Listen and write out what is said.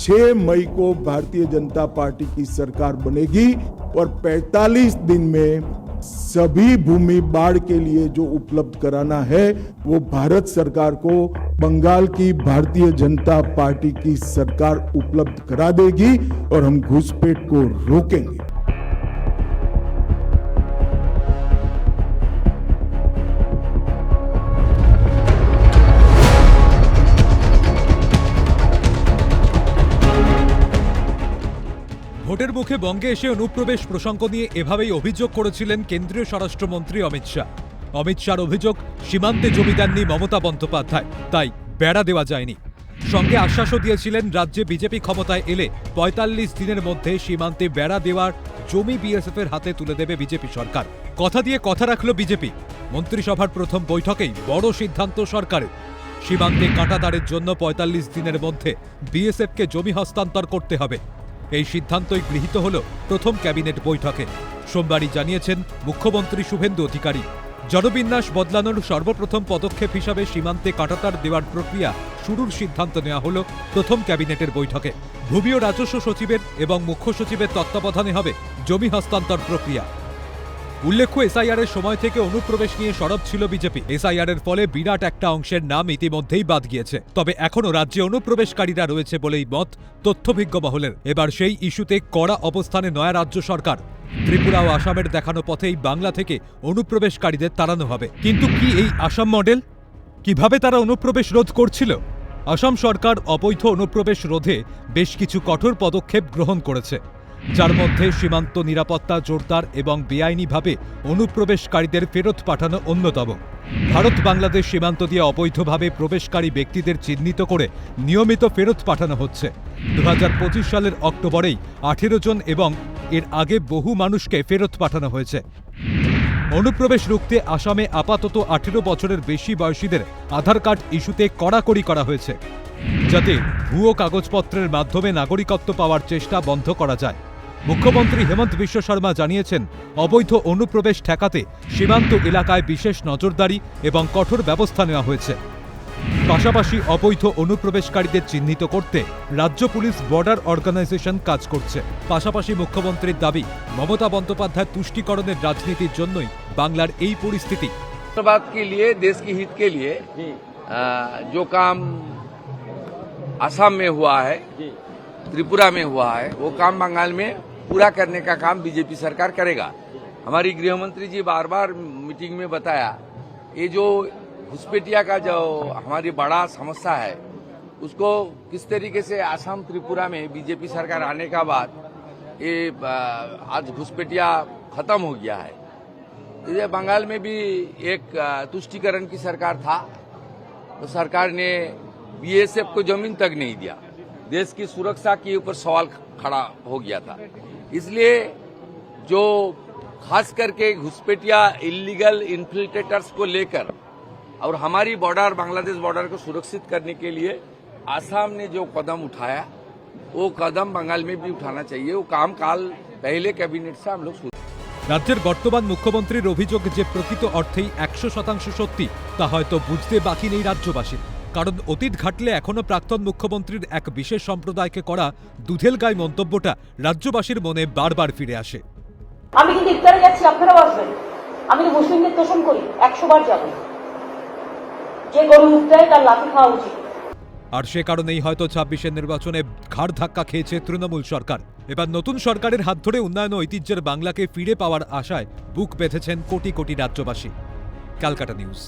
6 मई को भारतीय जनता पार्टी की सरकार बनेगी और 45 दिन में सभी भूमि बाढ़ के लिए जो उपलब्ध कराना है वो भारत सरकार को बंगाल की भारतीय जनता पार्टी की सरकार उपलब्ध करा देगी और हम घुसपैठ को रोकेंगे। ভোটের মুখে বঙ্গে এসে অনুপ্রবেশ প্রসঙ্গ নিয়ে এভাবেই অভিযোগ করেছিলেন কেন্দ্রীয় স্বরাষ্ট্রমন্ত্রী অমিত শাহ। অমিত শাহর অভিযোগ, সীমান্তে জমি দেননি মমতা বন্দ্যোপাধ্যায়, তাই বেড়া দেওয়া যায়নি। সঙ্গে আশ্বাসও দিয়েছিলেন রাজ্যে বিজেপি ক্ষমতায় এলে ৪৫ দিনের মধ্যে সীমান্তে বেড়া দেওয়ার জমি বিএসএফের হাতে তুলে দেবে বিজেপি সরকার। কথা দিয়ে কথা রাখল বিজেপি। মন্ত্রিসভার প্রথম বৈঠকেই বড় সিদ্ধান্ত সরকারের। সীমান্তে কাঁটাতারের জন্য ৪৫ দিনের মধ্যে বিএসএফকে জমি হস্তান্তর করতে হবে। এই সিদ্ধান্তই গৃহীত হল প্রথম ক্যাবিনেট বৈঠকে। সোমবারই জানিয়েছেন মুখ্যমন্ত্রী শুভেন্দু অধিকারী। জনবিন্যাস বদলানোর সর্বপ্রথম পদক্ষেপ হিসাবে সীমান্তে কাঁটাতার দেওয়ার প্রক্রিয়া শুরুর সিদ্ধান্ত নেওয়া হল প্রথম ক্যাবিনেটের বৈঠকে। ভূমি ও রাজস্ব সচিবের এবং মুখ্য সচিবের তত্ত্বাবধানে হবে জমি হস্তান্তর প্রক্রিয়া। উল্লেখ্য, এসআইআর এর সময় থেকে অনুপ্রবেশ নিয়ে সরব ছিল বিজেপি। এসআইআর এর ফলে বিরাট একটা অংশের নাম ইতিমধ্যেই বাদ গিয়েছে। তবে এখনও রাজ্যে অনুপ্রবেশকারীরা রয়েছে বলেই মত তথ্যভিজ্ঞ মহলের। এবার সেই ইস্যুতে কড়া অবস্থানে নয়া রাজ্য সরকার। ত্রিপুরা ও আসামের দেখানো পথেই বাংলা থেকে অনুপ্রবেশকারীদের তাড়ানো হবে। কিন্তু কি এই আসাম মডেল? কিভাবে তারা অনুপ্রবেশ রোধ করছিল? আসাম সরকার অবৈধ অনুপ্রবেশ রোধে বেশ কিছু কঠোর পদক্ষেপ গ্রহণ করেছে, যার মধ্যে সীমান্ত নিরাপত্তা জোরদার এবং বেআইনিভাবে অনুপ্রবেশকারীদের ফেরত পাঠানো অন্যতম। ভারত বাংলাদেশ সীমান্ত দিয়ে অবৈধভাবে প্রবেশকারী ব্যক্তিদের চিহ্নিত করে নিয়মিত ফেরত পাঠানো হচ্ছে। ২০২৫ সালের অক্টোবরেই ১৮ জন এবং এর আগে বহু মানুষকে ফেরত পাঠানো হয়েছে। অনুপ্রবেশ রুখতে আসামে আপাতত ১৮ বছরের বেশি বয়সীদের আধার কার্ড ইস্যুতে কড়াকড়ি করা হয়েছে, যাতে ভুয়ো কাগজপত্রের মাধ্যমে নাগরিকত্ব পাওয়ার চেষ্টা বন্ধ করা যায়। মুখ্যমন্ত্রী হেমন্ত বিশ্ব শর্মা জানিয়েছেন, অবৈধ অনুপ্রবেশ ঠেকাতে সীমান্ত এলাকায় বিশেষ নজরদারি এবং কঠোর ব্যবস্থা নেওয়া হয়েছে। পাশাপাশি অবৈধ অনুপ্রবেশকারীদের চিহ্নিত করতে রাজ্য পুলিশ বর্ডার অর্গানাইজেশন কাজ করছে। পাশাপাশি মুখ্যমন্ত্রীর দাবি, মমতা বন্দ্যোপাধ্যায় তুষ্টিকরণের রাজনীতির জন্যই বাংলার এই পরিস্থিতি। के लिए देश के हित के लिए जो काम असम में हुआ है, त्रिपुरा में हुआ है, वो काम बंगाल में पूरा करने का काम बीजेपी सरकार करेगा। हमारी गृह मंत्री जी बार बार मीटिंग में बताया, ये जो घुसपैठिया का जो हमारी बड़ा समस्या है उसको किस तरीके से असम त्रिपुरा में बीजेपी सरकार आने का बाद ये आज घुसपैठिया खत्म हो गया है। ये बंगाल में भी एक तुष्टीकरण की सरकार था, तो सरकार ने बीएसएफ को जमीन तक नहीं दिया। देश की सुरक्षा के ऊपर सवाल खड़ा हो गया था। इसलिए जो खास करके घुसपैठिया इलीगल इन्फिल्ट्रेटर्स को लेकर और हमारी बॉर्डर बांग्लादेश बॉर्डर को सुरक्षित करने के लिए आसाम ने जो कदम उठाया, वो कदम बंगाल में भी उठाना चाहिए। वो काम काल पहले कैबिनेट से हम लोग রাজ্যের বর্তমান মুখ্যমন্ত্রীর অভিযোগ যে প্রকৃত অর্থেই ১০০% সত্যি, তা হয়তো বুঝতে বাকি নেই রাজ্যবাসীর। কারণ অতীত ঘাটলে এখনো প্রাক্তন মুখ্যমন্ত্রীর এক বিশেষ সম্প্রদায়কে করা দুধেল গায়ে মন্তব্যটা রাজ্যবাসীর মনে বারবার ফিরে আসে। আমি কিন্তু ইফতারে যাচ্ছি, আপনারাও আসবেন। আমি তো মুসলিমদের তোষণ করি, ১০০ বার যাব। যে গরু মুখ দেয় তার লাথি খাওয়া উচিত। আর সে কারণেই হয়তো ২৬-এর নির্বাচনে ঘাড় ধাক্কা খেয়েছে তৃণমূল সরকার। এবার নতুন সরকারের হাত ধরে উন্নয়ন ঐতিহ্যের বাংলাকে ফিরে পাওয়ার আশায় বুক বেঁধেছেন কোটি কোটি রাজ্যবাসী। ক্যালকাটা নিউজ।